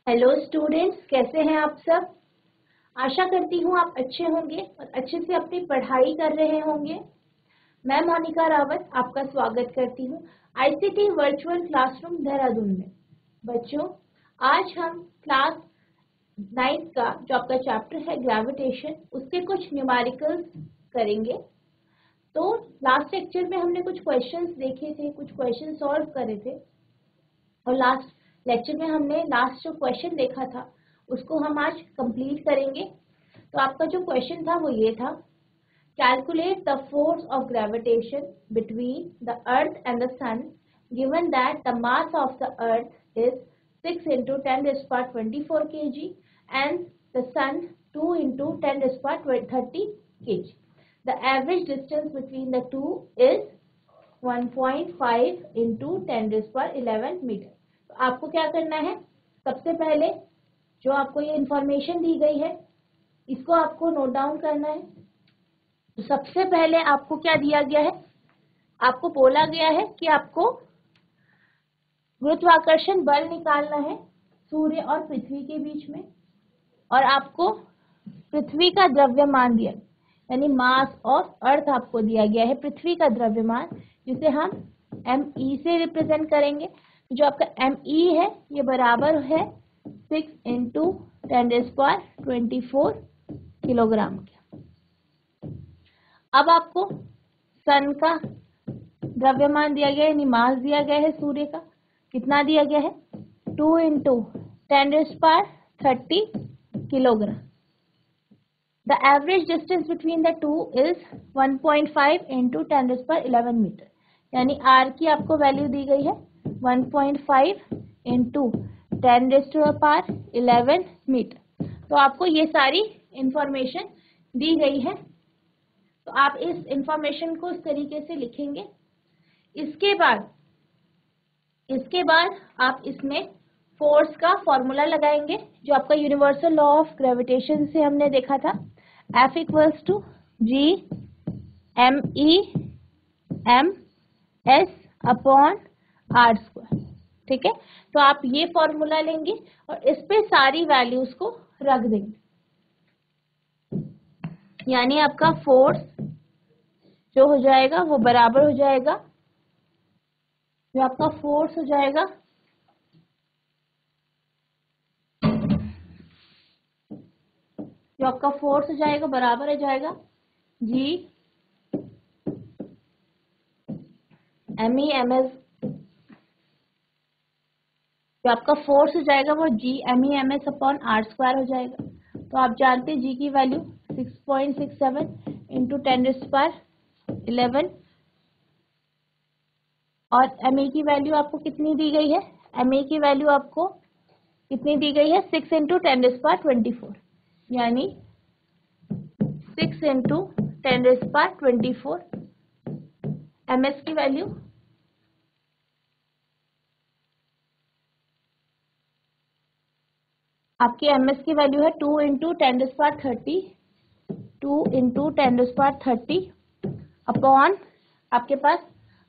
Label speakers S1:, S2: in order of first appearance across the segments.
S1: Hello students, कैसे हैं आप सब। आशा करती हूँ आप अच्छे होंगे और अच्छे से अपनी पढ़ाई कर रहे होंगे। मैं मोनिका रावत आपका स्वागत करती हूँ आईसीटी वर्चुअल क्लासरूम देहरादून में। बच्चों, आज हम क्लास 9 का जो आपका चैप्टर है ग्रेविटेशन, उसके कुछ न्यूमेरिकल्स करेंगे। तो लास्ट लेक्चर में हमने कुछ क्वेश्चंस देखे थे, कुछ क्वेश्चन सॉल्व करे थे, और लास्ट लेक्चर में हमने लास्ट जो क्वेश्चन देखा था उसको हम आज कंप्लीट करेंगे। तो आपका जो क्वेश्चन था वो ये था, calculate the force of gravitation between the earth and the sun given that the mass of the earth is 6 into 10⁻24 kg and the sun 2 into 10⁻30 kg. The average distance between the two is 1.5 into 10⁻11 metre. तो आपको क्या करना है, सबसे पहले जो आपको ये इंफॉर्मेशन दी गई है इसको आपको नोट डाउन करना है। तो सबसे पहले आपको क्या दिया गया है, आपको बोला गया है कि आपको गुरुत्वाकर्षण बल निकालना है सूर्य और पृथ्वी के बीच में, और आपको पृथ्वी का द्रव्यमान दिया, यानी मास ऑफ अर्थ आपको दिया गया है, पृथ्वी का द्रव्यमान, जिसे हम ME से रिप्रेजेंट करेंगे। जो आपका ME है ये बराबर है 6 into 10⁻24 किलोग्राम के। अब आपको सन का द्रव्यमान दिया गया है, यानी मास दिया गया है सूर्य का, कितना दिया गया है 2 into 10⁻30 kilogram. The average distance between the two is 1.5 into 10⁻11 metre, यानी R की आपको वैल्यू दी गई है 1.5 into 10⁻11 मीटर। तो आपको ये सारी इंफॉर्मेशन दी गई है, तो आप इस इंफॉर्मेशन को इस तरीके से लिखेंगे। इसके बाद आप इसमें फोर्स का फॉर्मूला लगाएंगे, जो आपका यूनिवर्सल लॉ ऑफ ग्रेविटेशन से हमने देखा था, F = G MEMS/R²। ठीक है, तो आप ये फॉर्मूला लेंगे और इस पे सारी वैल्यूज को रख देंगे, यानी आपका फोर्स जो हो जाएगा वो बराबर हो जाएगा, जो आपका फोर्स हो जाएगा बराबर हो जाएगा G MEMS, जो आपका फोर्स हो जाएगा वो G MEMS/R² हो जाएगा। तो आप जानते हैं G की वैल्यू 6.67 into 10⁻11, और ME की वैल्यू आपको कितनी दी गई है, ME की वैल्यू आपको कितनी दी गई है 6 into 10⁻24, यानी 6 into 10⁻24। MS की वैल्यू आपकी MS की वैल्यू है 2 into 10⁻30 अपॉन आपके पास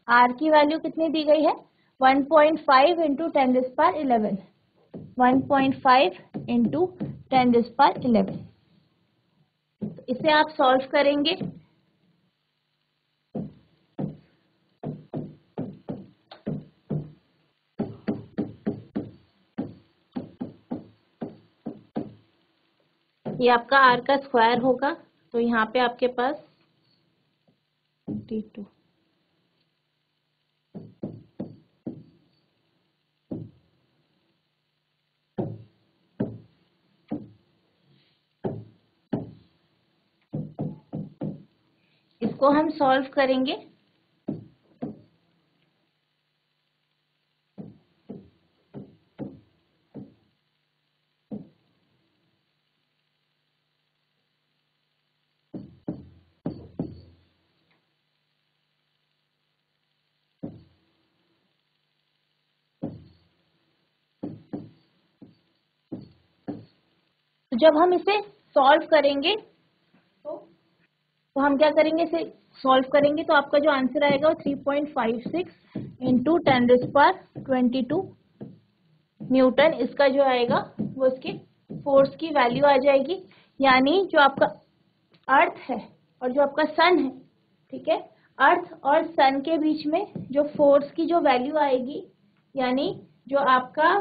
S1: R की वैल्यू कितनी दी गई है 1.5 into 10⁻11, 1.5 into 10⁻11। तो इसे आप सॉल्व करेंगे। ये आपका R का स्क्वायर होगा, तो यहाँ पे आपके पास 22। इसको हम सॉल्व करेंगे। तो जब हम इसे सॉल्व करेंगे तो हम क्या करेंगे, इसे सॉल्व करेंगे तो आपका जो आंसर आएगा वो 3.56 into 10⁻22 न्यूटन इसका जो आएगा वो उसके फोर्स की वैल्यू आ जाएगी। यानी जो आपका अर्थ है और जो आपका सन है, ठीक है, अर्थ और सन के बीच में जो फोर्स की जो वैल्यू आएगी, यानी जो आपका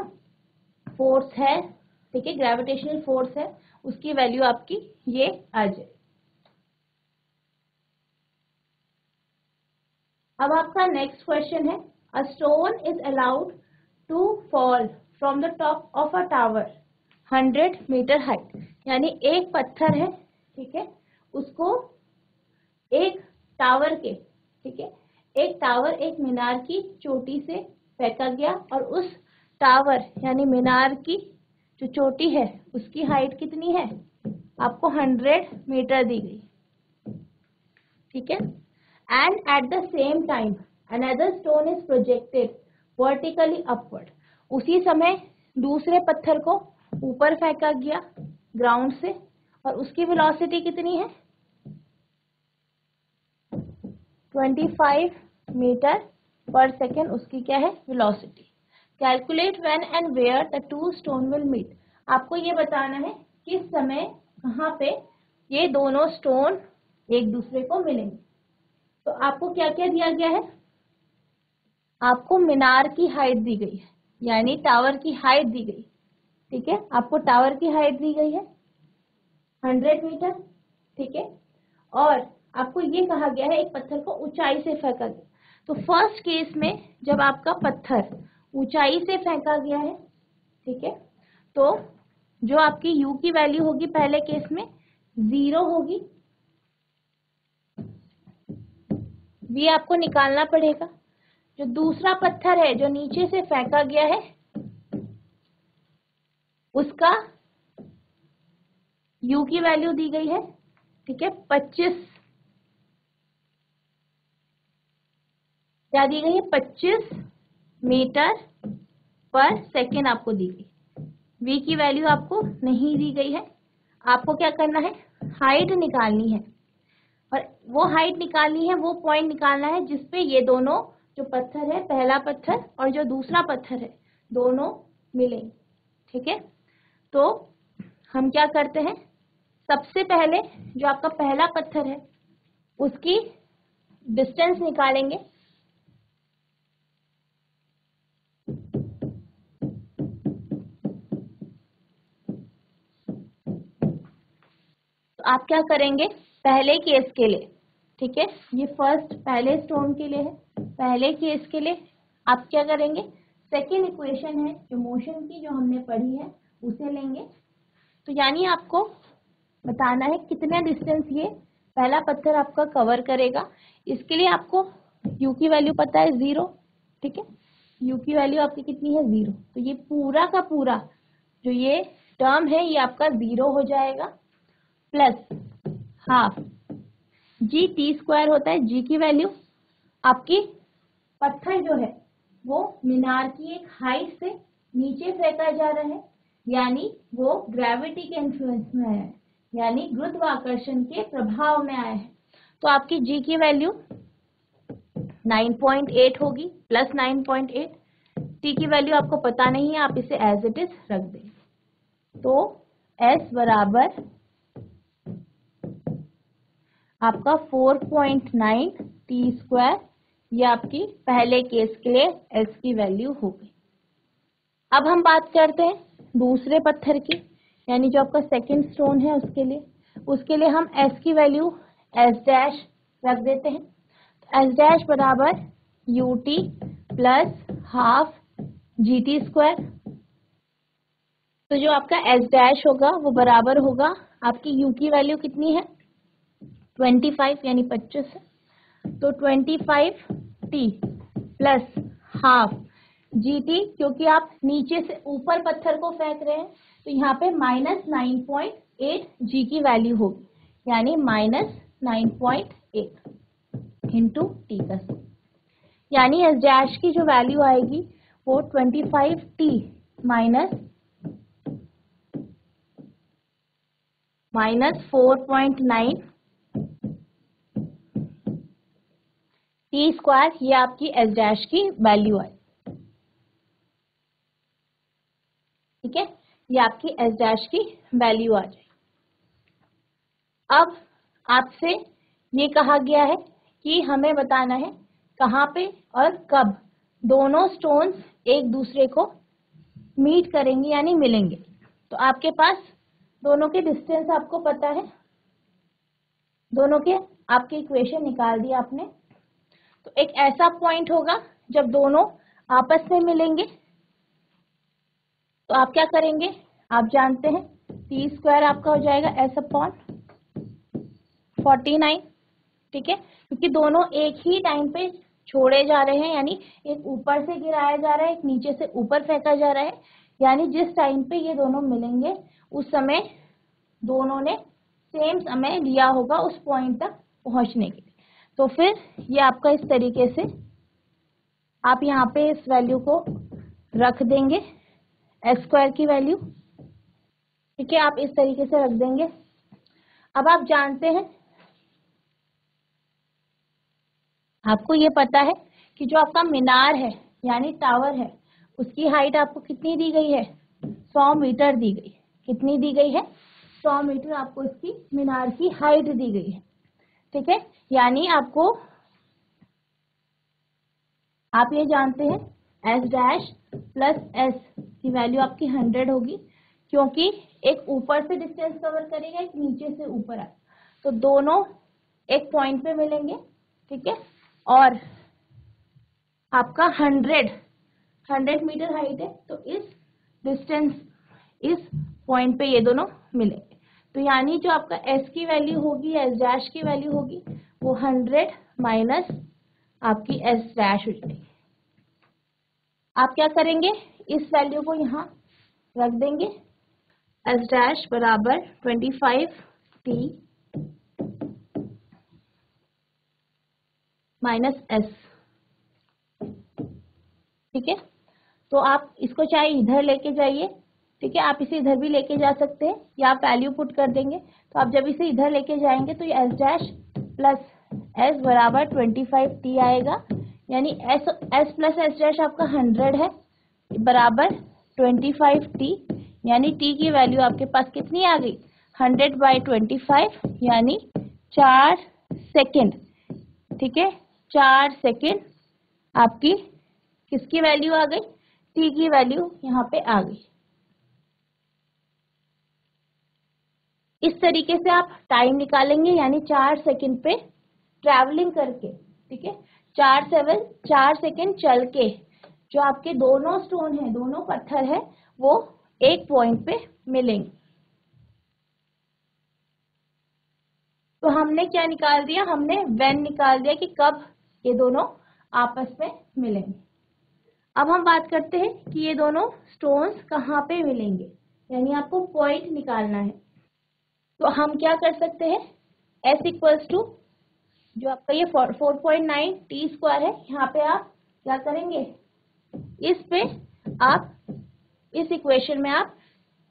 S1: फोर्स है, ठीक है, ग्रेविटेशनल फोर्स है, उसकी वैल्यू आपकी ये आ जाए। अब आपका नेक्स्ट क्वेश्चन है, a stone is allowed to fall from the top of a tower 100 metre height. यानी एक पत्थर है, ठीक है, उसको एक टावर के, ठीक है, एक टावर, एक मीनार की चोटी से फेंका गया और उस टावर यानी मीनार की जो चोटी है उसकी हाइट कितनी है, आपको 100 मीटर दी गई, ठीक है। And at the same time another stone is projected vertically upward. उसी समय दूसरे पत्थर को ऊपर फेंका गया ग्राउंड से और उसकी वेलोसिटी कितनी है, 25 मीटर पर सेकेंड उसकी क्या है, velocity. Calculate when and where the two stone will meet. आपको ये बताना है किस समय कहाँ पे ये दोनों स्टोन एक दूसरे को मिलेंगे। तो आपको क्या क्या दिया गया है, आपको मीनार की हाइट दी गई है, यानी टावर की हाइट दी गई, ठीक है, आपको टावर की हाइट दी गई है 100 मीटर, ठीक है, और आपको ये कहा गया है एक पत्थर को ऊंचाई से फेंका गया। तो फर्स्ट केस में जब आपका पत्थर ऊंचाई से फेंका गया है, ठीक है, तो जो आपकी यू की वैल्यू होगी पहले केस में 0 होगी, वी आपको निकालना पड़ेगा। जो दूसरा पत्थर है जो नीचे से फेंका गया है उसका यू की वैल्यू दी गई है, ठीक है, 25, क्या दी गई है, 25 मीटर पर सेकेंड आपको दी गई। वी की वैल्यू आपको नहीं दी गई है। आपको क्या करना है, हाइट निकालनी है, और वो हाइट निकालनी है, वो पॉइंट निकालना है जिसपे ये दोनों जो पत्थर है, पहला पत्थर और जो दूसरा पत्थर है, दोनों मिलेंगे, ठीक है। तो हम क्या करते हैं, सबसे पहले जो आपका पहला पत्थर है उसकी डिस्टेंस निकालेंगे। तो आप क्या करेंगे, पहले केस के लिए, ठीक है, ये फर्स्ट पहले स्टोन के लिए है, पहले केस के लिए आप क्या करेंगे, सेकेंड इक्वेशन है जो मोशन की जो हमने पढ़ी है उसे लेंगे। तो यानी आपको बताना है कितना डिस्टेंस ये पहला पत्थर आपका कवर करेगा। इसके लिए आपको u की वैल्यू पता है 0, ठीक है, u की वैल्यू आपकी कितनी है 0। तो ये पूरा का पूरा जो ये टर्म है ये आपका 0 हो जाएगा, plus half G T square होता है, जी की वैल्यू आपकी पत्थर जो है वो मीनार की एक हाइट से नीचे फेंका जा रहा है, यानी वो ग्रेविटी के इन्फ्लुएंस में आया है, यानी गुरुत्वाकर्षण के प्रभाव में आया है। तो आपकी जी की वैल्यू 9.8 होगी, प्लस 9.8। टी की वैल्यू आपको पता नहीं है, आप इसे एज इट इज रख दें। तो एस बराबर आपका 4.9 टी स्क्वायर, ये आपकी पहले केस के लिए एस की वैल्यू हो गई। अब हम बात करते हैं दूसरे पत्थर की, यानी जो आपका सेकंड स्टोन है उसके लिए हम एस की वैल्यू एस डैश रख देते हैं। तो एस डैश बराबर U T plus half G T square. तो जो आपका एस डैश होगा वो बराबर होगा, आपकी यू की वैल्यू कितनी है 25 यानी 25 है, तो 25 T plus half G T, क्योंकि आप नीचे से ऊपर पत्थर को फेंक रहे हैं तो यहाँ पे -9.8 जी की वैल्यू होगी, यानी -9.8 इंटू टी का, यानी एस डैश की जो वैल्यू आएगी वो 25 टी माइनस 4.9 टी स्क्वायर, ये आपकी एस डैश की वैल्यू है, ठीक है। ये आपकी एस डैश की वैल्यू आ जाएगी। अब आपसे ये कहा गया है कि हमें बताना है कहाँ पे और कब दोनों स्टोन्स एक दूसरे को मीट करेंगे यानी मिलेंगे। तो आपके पास दोनों के डिस्टेंस आपको पता है, दोनों के आपके इक्वेशन निकाल दिया आपने। तो एक ऐसा पॉइंट होगा जब दोनों आपस में मिलेंगे, तो आप क्या करेंगे, आप जानते हैं टी स्क्वायर आपका हो जाएगा एस अपॉन 49, ठीक है, क्योंकि दोनों एक ही टाइम पे छोड़े जा रहे हैं, यानी एक ऊपर से गिराया जा रहा है, एक नीचे से ऊपर फेंका जा रहा है, यानी जिस टाइम पे ये दोनों मिलेंगे उस समय दोनों ने सेम समय लिया होगा उस पॉइंट तक पहुंचने के लिए। तो फिर ये आपका इस तरीके से आप यहाँ पे इस वैल्यू को रख देंगे, एस स्क्वायर की वैल्यू, ठीक है, आप इस तरीके से रख देंगे। अब आप जानते हैं, आपको ये पता है कि जो आपका मीनार है यानी टावर है, उसकी हाइट आपको कितनी दी गई है, 100 मीटर दी गई। कितनी दी गई है, 100 मीटर आपको इसकी मीनार की हाइट दी गई है, ठीक है। यानी आपको, आप ये जानते हैं एस डैश प्लस एस की वैल्यू आपकी 100 होगी, क्योंकि एक ऊपर से डिस्टेंस कवर करेगा, एक नीचे से ऊपर आए, तो दोनों एक पॉइंट पे मिलेंगे, ठीक है। और आपका 100 मीटर हाइट है, तो इस डिस्टेंस, इस पॉइंट पे ये दोनों मिलेंगे। तो यानी जो आपका एस की वैल्यू होगी, एस डैश की वैल्यू होगी, वो 100 माइनस आपकी एस डैश हो जाएगी। आप क्या करेंगे, इस वैल्यू को यहाँ रख देंगे, एस डैश बराबर 25t माइनस एस, ठीक है। तो आप इसको चाहे इधर लेके जाइए, ठीक है, आप इसे इधर भी लेके जा सकते हैं, या आप वैल्यू पुट कर देंगे। तो आप जब इसे इधर लेके जाएंगे तो ये एस डैश प्लस एस बराबर 25t आएगा, यानी एस प्लस एस डैश आपका 100 है बराबर 25t, यानी t की वैल्यू आपके पास कितनी आ गई, 100/25, यानी 4 सेकेंड, ठीक है, 4 सेकेंड आपकी किसकी वैल्यू आ गई, t की वैल्यू यहाँ पे आ गई। इस तरीके से आप टाइम निकालेंगे, यानी 4 सेकेंड पे ट्रैवलिंग करके, ठीक है, 4 सेकेंड चल के जो आपके दोनों स्टोन है, दोनों पत्थर है, वो एक पॉइंट पे मिलेंगे। तो हमने क्या निकाल दिया, हमने व्हेन निकाल दिया कि कब ये दोनों आपस में मिलेंगे। अब हम बात करते हैं कि ये दोनों स्टोन्स कहाँ पे मिलेंगे, यानी आपको पॉइंट निकालना है। तो हम क्या कर सकते हैं, s इक्वल्स टू जो आपका ये 4.9 टी स्क्वायर है, यहाँ पे आप क्या करेंगे, इस पे आप इस इक्वेशन में आप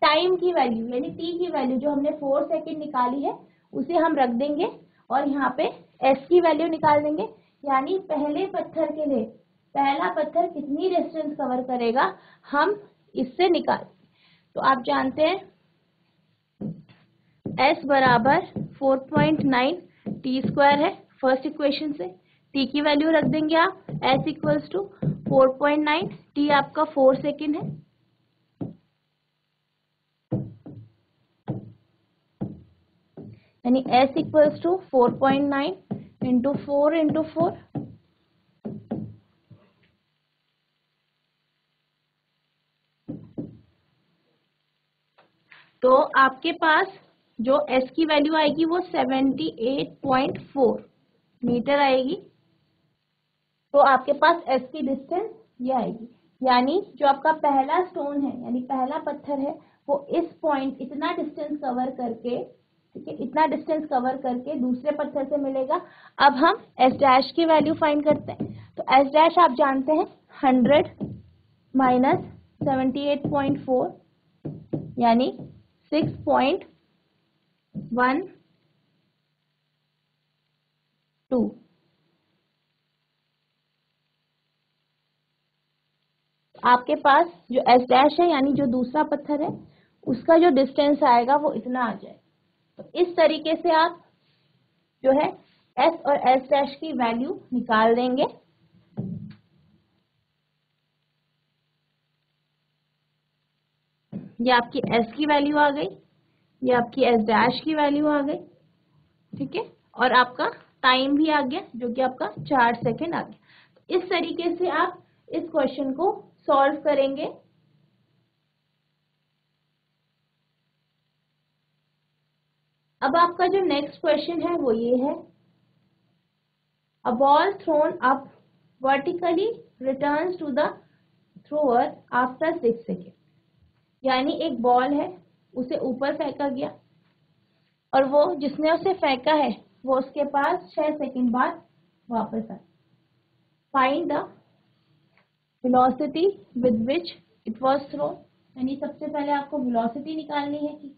S1: टाइम की वैल्यू यानी t की वैल्यू जो हमने 4 सेकेंड निकाली है उसे हम रख देंगे, और यहाँ पे s की वैल्यू निकाल देंगे, यानी पहले पत्थर के लिए पहला पत्थर कितनी डिस्टेंस कवर करेगा हम इससे निकाल। तो आप जानते हैं s बराबर 4.9 टी स्क्वायर है, फर्स्ट इक्वेशन से t की वैल्यू रख देंगे आप, s इक्वल्स टू 4.9, t आपका 4 सेकेंड है, यानी s equals to 4.9 into 4 into 4, तो आपके पास जो s की वैल्यू आएगी वो 78.4 मीटर आएगी। तो आपके पास s की डिस्टेंस ये आएगी, यानी जो आपका पहला स्टोन है यानी पहला पत्थर है वो इस पॉइंट इतना डिस्टेंस कवर करके, ठीक है, इतना डिस्टेंस कवर करके दूसरे पत्थर से मिलेगा। अब हम एस डैश की वैल्यू फाइंड करते हैं। तो एस डैश आप जानते हैं 100 माइनस 78.4 यानी 6.12। आपके पास जो एस डैश है यानी जो दूसरा पत्थर है उसका जो डिस्टेंस आएगा वो इतना आ जाए। तो इस तरीके से आप जो है s और s डैश की वैल्यू निकाल देंगे। ये आपकी s की वैल्यू आ गई, ये आपकी s डैश की वैल्यू आ गई, ठीक है, और आपका टाइम भी आ गया जो कि आपका 4 सेकेंड आ गया। तो इस तरीके से आप इस क्वेश्चन को सॉल्व करेंगे। अब आपका जो नेक्स्ट क्वेश्चन है वो ये है, a ball thrown up vertically returns to the thrower after 6 second. यानी एक बॉल है, उसे ऊपर फेंका गया और वो जिसने उसे फेंका है वो उसके पास 6 सेकेंड बाद वापस आया। Find the velocity with which it was thrown. यानी सबसे पहले आपको वेलोसिटी निकालनी है कि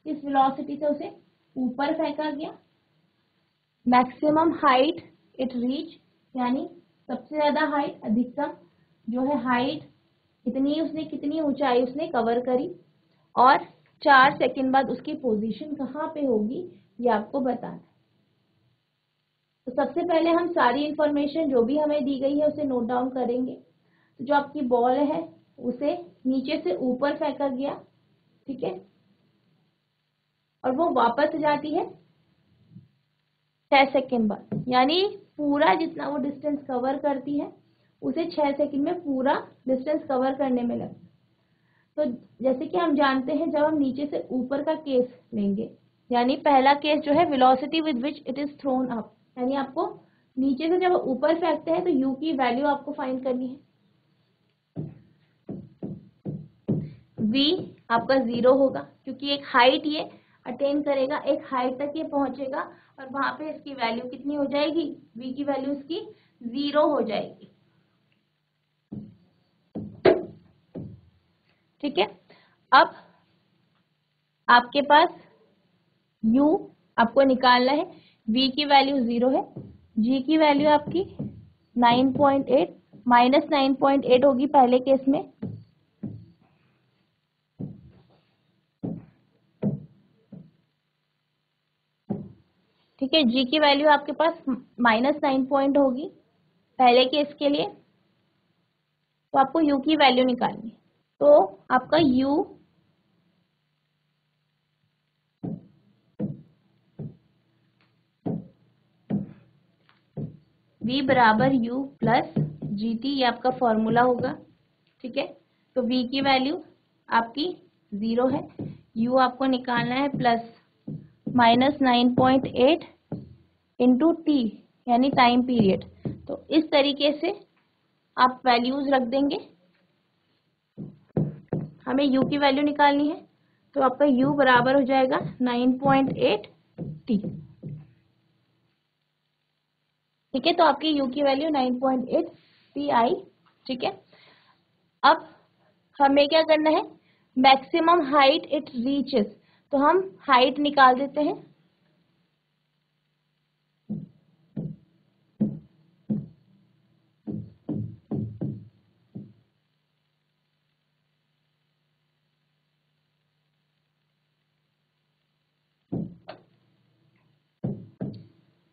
S1: किस वेलोसिटी से उसे ऊपर फेंका गया। मैक्सिमम हाइट इट रीच, यानी सबसे ज्यादा हाइट, अधिकतम जो है हाइट, इतनी उसने कितनी ऊंचाई उसने कवर करी, और 4 सेकेंड बाद उसकी पोजीशन कहाँ पे होगी ये आपको बताना है। तो सबसे पहले हम सारी इंफॉर्मेशन जो भी हमें दी गई है उसे नोट डाउन करेंगे। तो जो आपकी बॉल है उसे नीचे से ऊपर फेंका गया, ठीक है, और वो वापस जाती है 6 सेकेंड बाद। यानी पूरा जितना वो डिस्टेंस कवर करती है उसे 6 सेकेंड में पूरा डिस्टेंस कवर करने में लगता है। तो जैसे कि हम जानते हैं जब हम नीचे से ऊपर का केस लेंगे, यानी पहला केस जो है velocity with which it is throne up, यानी आपको नीचे से जब ऊपर फेंकते हैं तो u की वैल्यू आपको फाइंड करनी है। v आपका 0 होगा क्योंकि एक हाइट ये अटेन करेगा, एक हाइट तक ये पहुंचेगा और वहां पे इसकी वैल्यू कितनी हो जाएगी, v की वैल्यू इसकी 0 हो जाएगी, ठीक है। अब आपके पास u आपको निकालना है, v की वैल्यू 0 है, g की वैल्यू आपकी 9.8 -9.8 होगी पहले केस में, ठीक है। g की वैल्यू आपके पास -9 होगी पहले केस के लिए, तो आपको u की वैल्यू निकालनी है। तो आपका u v बराबर u प्लस gt, ये आपका फॉर्मूला होगा, ठीक है। तो v की वैल्यू आपकी 0 है, u आपको निकालना है प्लस -9.8 इंटू t यानी टाइम पीरियड। तो इस तरीके से आप वैल्यूज रख देंगे। हमें u की वैल्यू निकालनी है, तो आपका u बराबर हो जाएगा 9.8 t, ठीक है। तो आपकी u की वैल्यू 9.8 t आई, ठीक है। अब हमें क्या करना है, मैक्सिमम हाइट इट रीचेस, तो हम हाइट निकाल देते हैं।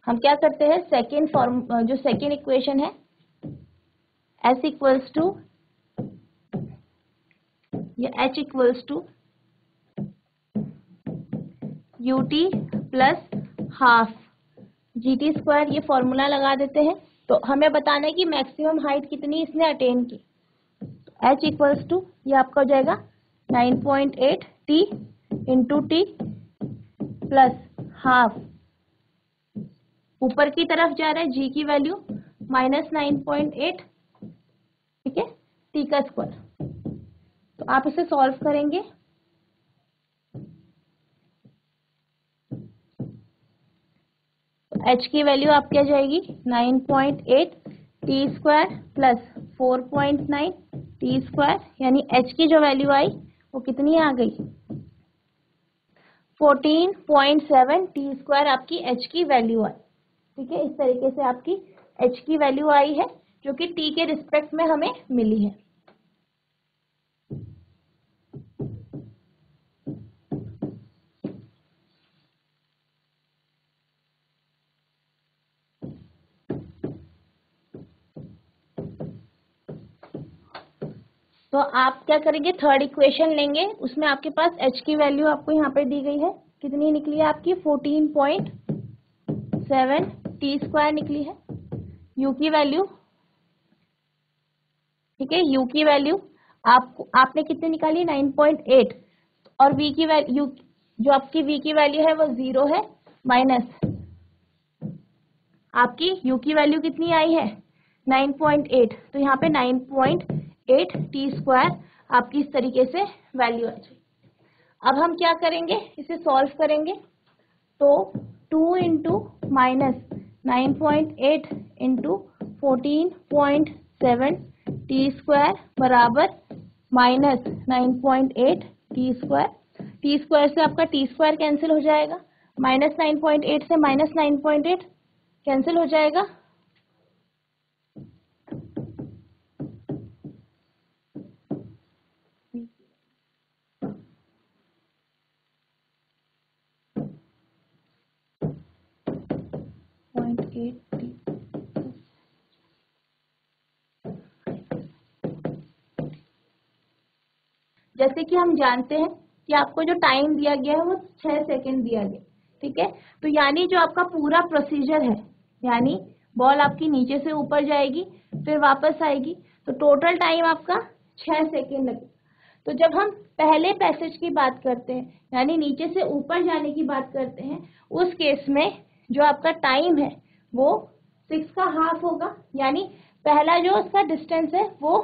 S1: हम क्या करते हैं, सेकेंड फॉर्म जो सेकेंड इक्वेशन है s इक्वल्स टू या h equals to ut plus half gt square, ये फॉर्मूला लगा देते हैं। तो हमें बताना है कि मैक्सिमम हाइट कितनी इसने अटेन की। तो h इक्वल्स टू ये आपका हो जाएगा 9.8 t into T plus half, ऊपर की तरफ जा रहा है g की वैल्यू -9.8, ठीक है, t का स्क्वायर। तो आप इसे सॉल्व करेंगे, तो h की वैल्यू आपकी आ जाएगी 9.8 t square plus 4.9 t square, यानी h की जो वैल्यू आई वो कितनी आ गई, 14.7 t स्क्वायर आपकी h की वैल्यू आई, ठीक है। इस तरीके से आपकी h की वैल्यू आई है जो कि t के रिस्पेक्ट में हमें मिली है। तो आप क्या करेंगे, थर्ड इक्वेशन लेंगे, उसमें आपके पास h की वैल्यू आपको यहाँ पे दी गई है, कितनी निकली है आपकी 14.7 t² निकली है। u की वैल्यू, ठीक है, u की वैल्यू आपने कितनी निकाली 9.8, और v की वैल्यू, जो आपकी v की वैल्यू है वो 0 है, माइनस आपकी u की वैल्यू कितनी आई है 9.8, तो यहाँ पे 9.8 t² आपकी इस तरीके से वैल्यू आ जाएगी। अब हम क्या करेंगे, इसे सॉल्व करेंगे, तो 2 इंटू माइनस 9.8 इंटू 14.7 t² बराबर माइनस 9.8 t²। t² से आपका t² कैंसिल हो जाएगा, माइनस 9.8 से माइनस 9.8 कैंसिल हो जाएगा, जैसे कि हम जानते हैं कि आपको जो टाइम दिया गया है वो 6 सेकंड दिया गया, ठीक है। तो यानी जो आपका पूरा प्रोसीजर है, यानी बॉल आपकी नीचे से ऊपर जाएगी फिर वापस आएगी, तो टोटल टाइम आपका 6 सेकंड लगेगा। तो जब हम पहले पैसेज की बात करते हैं, यानी नीचे से ऊपर जाने की बात करते हैं, उस केस में जो आपका टाइम है वो 6 का हाफ होगा, यानी पहला जो उसका डिस्टेंस है वो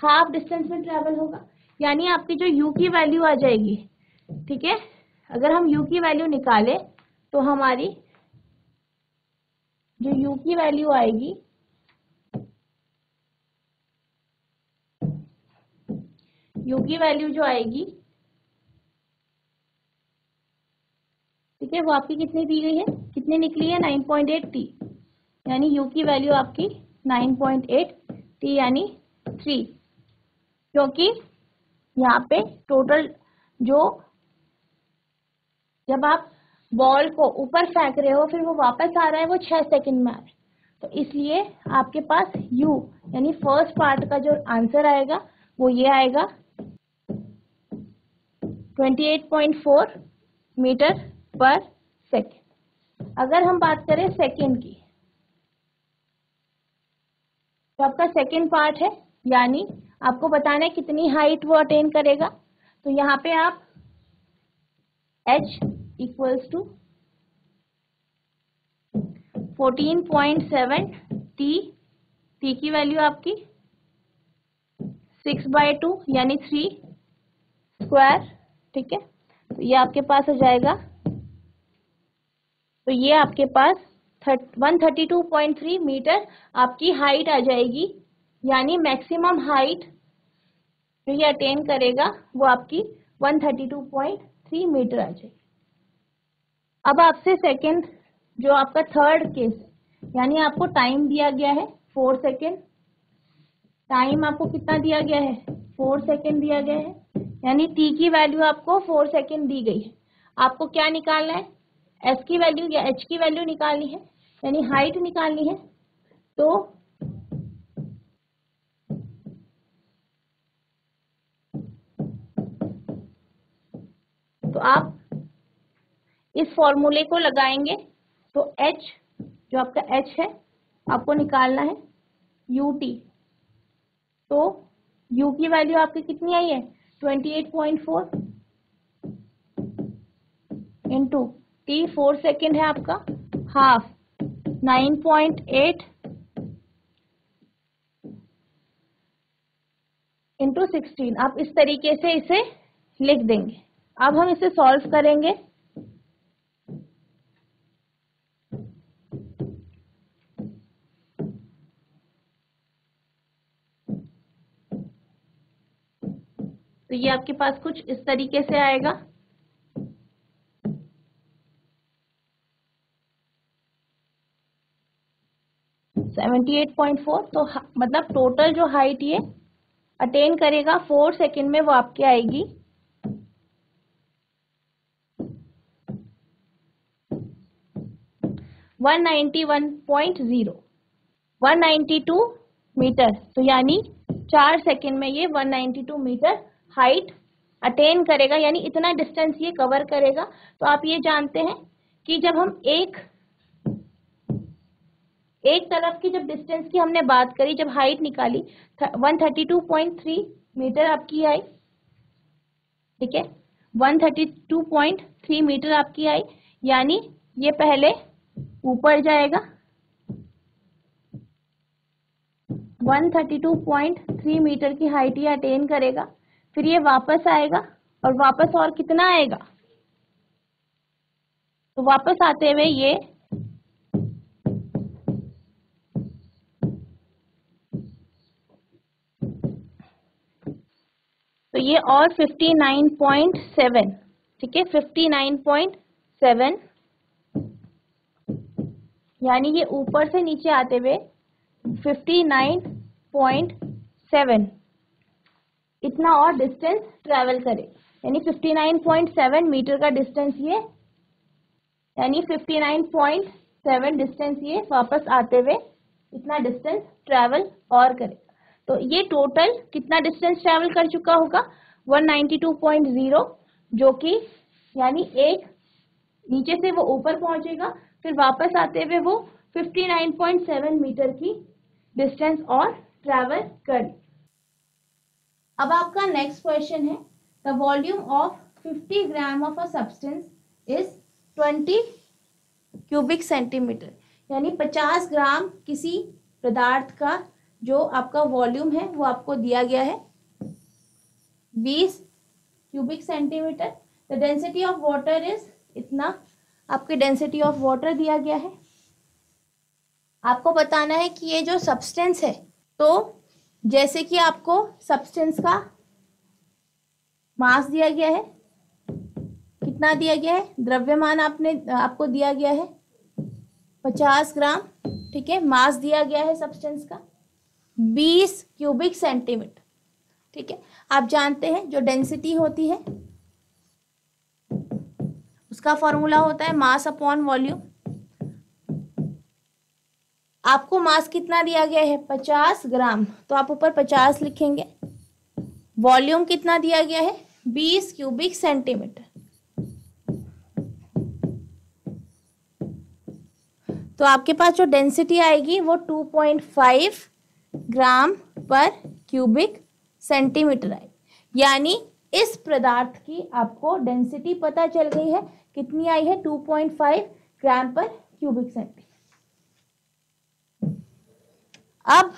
S1: हाफ डिस्टेंस में ट्रेवल होगा, यानी आपकी जो u की वैल्यू आ जाएगी, ठीक है। अगर हम u की वैल्यू निकालें तो हमारी जो u की वैल्यू आएगी, u की वैल्यू जो आएगी, ठीक है, वो आपकी कितनी दी गई है, कितनी निकली है 9.8 t, यानी u की वैल्यू आपकी 9.8 t यानी 3, क्योंकि यहाँ पे टोटल जो, जब आप बॉल को ऊपर फेंक रहे हो फिर वो वापस आ रहा है वो 6 सेकंड में आ रहा है, तो इसलिए आपके पास u यानी फर्स्ट पार्ट का जो आंसर आएगा वो ये आएगा 28.4 मीटर पर सेकेंड। अगर हम बात करें सेकेंड की, तो आपका सेकेंड पार्ट है, यानी आपको बताना है कितनी हाइट वो अटेन करेगा, तो यहाँ पे आप h इक्वल्स टू 14.7 t की वैल्यू आपकी 6/2 यानी 3², ठीक है। तो ये आपके पास हो जाएगा, तो ये आपके पास 132.3 मीटर आपकी हाइट आ जाएगी, यानी मैक्सिमम हाइट जो ये अटेन करेगा वो आपकी 132.3 मीटर आ जाएगी। अब आपसे सेकंड, जो आपका थर्ड केस, यानी आपको टाइम दिया गया है 4 सेकंड, टाइम आपको कितना दिया गया है 4 सेकंड दिया गया है, यानी t की वैल्यू आपको 4 सेकंड दी गई है। आपको क्या निकालना है, s की वैल्यू या h की वैल्यू निकालनी है, यानी हाइट निकालनी है। तो आप इस फॉर्मूले को लगाएंगे, तो h, जो आपका h है आपको निकालना है ut, तो u की वैल्यू आपकी कितनी आई है 28.4 इंटू t 4 सेकेंड है आपका, हाफ 9.8 इंटू 16, आप इस तरीके से इसे लिख देंगे। अब हम इसे सॉल्व करेंगे, तो ये आपके पास कुछ इस तरीके से आएगा, .4, तो मतलब टोटल जो हाइट ये अटेन करेगा 4 सेकेंड में वो आपकी आएगी 192 मीटर, तो यानी 4 सेकंड में ये 192 मीटर हाइट अटेन करेगा, यानी इतना डिस्टेंस ये कवर करेगा। तो आप ये जानते हैं कि जब हम एक तरफ की जब डिस्टेंस की हमने बात करी, जब हाइट निकाली 132.3 मीटर आपकी आई, ठीक है, 132.3 मीटर आपकी आई, यानी ये पहले ऊपर जाएगा 132.3 मीटर की हाइट ये अटेन करेगा, फिर ये वापस आएगा और वापस और कितना आएगा, तो वापस आते हुए ये तो ये और 59.7, ठीक है, 59.7, यानी ये ऊपर से नीचे आते हुए 59.7 इतना और डिस्टेंस ट्रेवल करे, यानी 59.7 मीटर का डिस्टेंस ये, यानी 59.7 डिस्टेंस ये वापस आते हुए इतना डिस्टेंस ट्रेवल और करे। तो ये टोटल कितना डिस्टेंस ट्रेवल कर चुका होगा, 192.0, जो कि यानी एक नीचे से वो ऊपर पहुंचेगा, फिर वापस आते हुए वो 59.7 मीटर की डिस्टेंस और ट्रैवल कर। अब आपका नेक्स्ट क्वेश्चन है, the volume of 50 gram of a substance is 20 cubic centimetre, यानी 50 ग्राम किसी पदार्थ का जो आपका वॉल्यूम है वो आपको दिया गया है 20 cubic centimetre. The density of water is इतना, आपकी डेंसिटी ऑफ वाटर दिया गया है। आपको बताना है कि ये जो सब्सटेंस है, तो जैसे कि आपको सब्सटेंस का मास दिया गया है, कितना दिया गया है, द्रव्यमान आपको दिया गया है 50 ग्राम, ठीक है, मास दिया गया है सब्सटेंस का 20 क्यूबिक सेंटीमीटर, ठीक है। आप जानते हैं जो डेंसिटी होती है उसका फॉर्मूला होता है मास अपॉन वॉल्यूम। आपको मास कितना दिया गया है 50 ग्राम, तो आप ऊपर 50 लिखेंगे। वॉल्यूम कितना दिया गया है 20 क्यूबिक सेंटीमीटर। तो आपके पास जो डेंसिटी आएगी वो 2.5 ग्राम पर क्यूबिक सेंटीमीटर आएगी, यानी इस पदार्थ की आपको डेंसिटी पता चल गई है, कितनी आई है 2.5 ग्राम पर क्यूबिक सेंटीमीटर। अब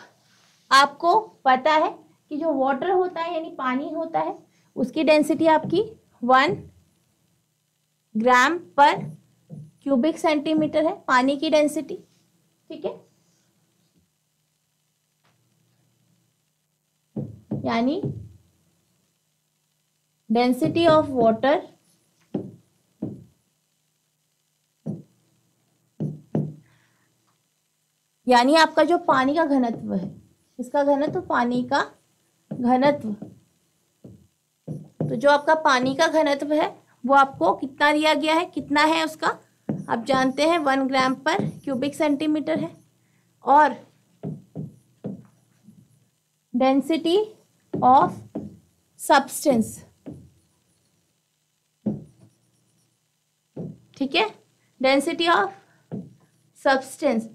S1: आपको पता है कि जो वाटर होता है यानी पानी होता है उसकी डेंसिटी आपकी 1 ग्राम पर क्यूबिक सेंटीमीटर है, पानी की डेंसिटी, ठीक है। यानी डेंसिटी ऑफ वाटर यानी आपका जो पानी का घनत्व है, इसका घनत्व, पानी का घनत्व, तो जो आपका पानी का घनत्व है वो आपको कितना दिया गया है, कितना है उसका आप जानते हैं 1 ग्राम पर क्यूबिक सेंटीमीटर है। और डेंसिटी ऑफ सब्सटेंस, ठीक है, डेंसिटी ऑफ सब्सटेंस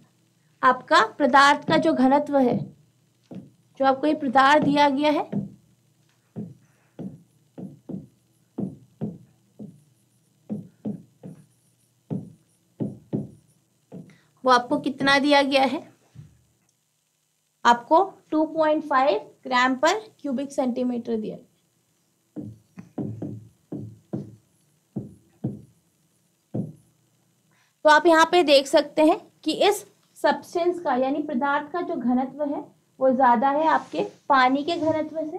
S1: आपका पदार्थ का जो घनत्व है, जो आपको ये पदार्थ दिया गया है वो आपको कितना दिया गया है, आपको 2.5 ग्राम पर क्यूबिक सेंटीमीटर दिया। तो आप यहाँ पे देख सकते हैं कि इस सब्सटेंस का यानी पदार्थ का जो घनत्व है वो ज़्यादा है आपके पानी के घनत्व से।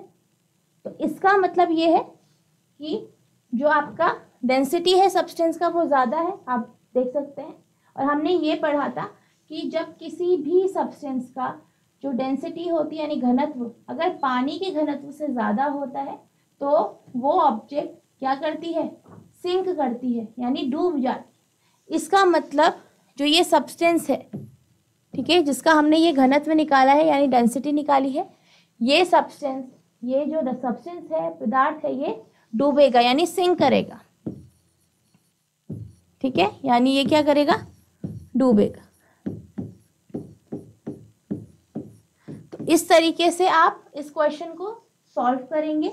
S1: तो इसका मतलब ये है कि जो आपका डेंसिटी है सब्सटेंस का वो ज़्यादा है, आप देख सकते हैं। और हमने ये पढ़ा था कि जब किसी भी सब्सटेंस का जो डेंसिटी होती है यानी घनत्व अगर पानी के घनत्व से ज़्यादा होता है तो वो ऑब्जेक्ट क्या करती है, सिंक करती है, यानी डूब जाती। इसका मतलब जो ये सब्सटेंस है, ठीक है, जिसका हमने ये घनत्व निकाला है यानी डेंसिटी निकाली है, ये सब्सटेंस, ये जो सब्सटेंस है, पदार्थ है, ये डूबेगा यानी सिंक करेगा, ठीक है, यानी ये क्या करेगा, डूबेगा। तो इस तरीके से आप इस क्वेश्चन को सॉल्व करेंगे।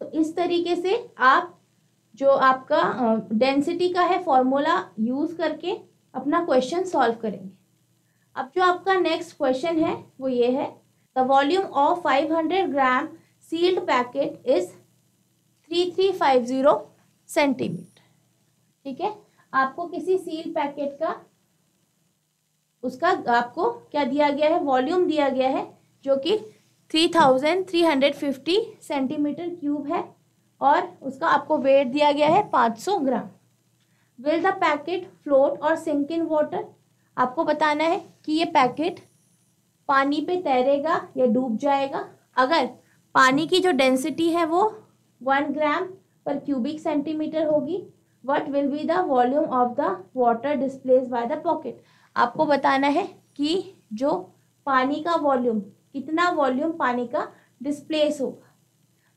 S1: तो इस तरीके से आप जो आपका डेंसिटी का है फॉर्मूला यूज करके अपना क्वेश्चन सॉल्व करेंगे। अब जो आपका नेक्स्ट क्वेश्चन है वो ये है, the volume of 500 gram sealed packet is 3350 centimetre, ठीक है। आपको किसी सील पैकेट का उसका आपको क्या दिया गया है, वॉल्यूम दिया गया है जो कि 3350 सेंटीमीटर क्यूब है और उसका आपको वेट दिया गया है 500 ग्राम। विल द पैकेट फ्लोट और सिंक इन वाटर, आपको बताना है कि ये पैकेट पानी पे तैरेगा या डूब जाएगा। अगर पानी की जो डेंसिटी है वो 1 ग्राम पर क्यूबिक सेंटीमीटर होगी, what will be the volume of the water displaced by the pocket, आपको बताना है कि जो पानी का वॉल्यूम, कितना वॉल्यूम पानी का डिस्प्लेस होगा।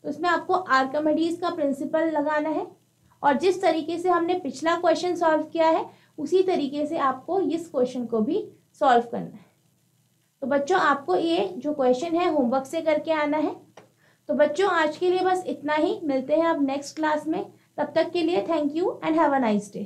S1: तो इसमें आपको आर्किमिडीज का प्रिंसिपल लगाना है और जिस तरीके से हमने पिछला क्वेश्चन सॉल्व किया है उसी तरीके से आपको इस क्वेश्चन को भी सॉल्व करना है। तो बच्चों आपको ये जो क्वेश्चन है होमवर्क से करके आना है। तो बच्चों आज के लिए बस इतना ही, मिलते हैं अब नेक्स्ट क्लास में, तब तक के लिए thank you and have a nice day.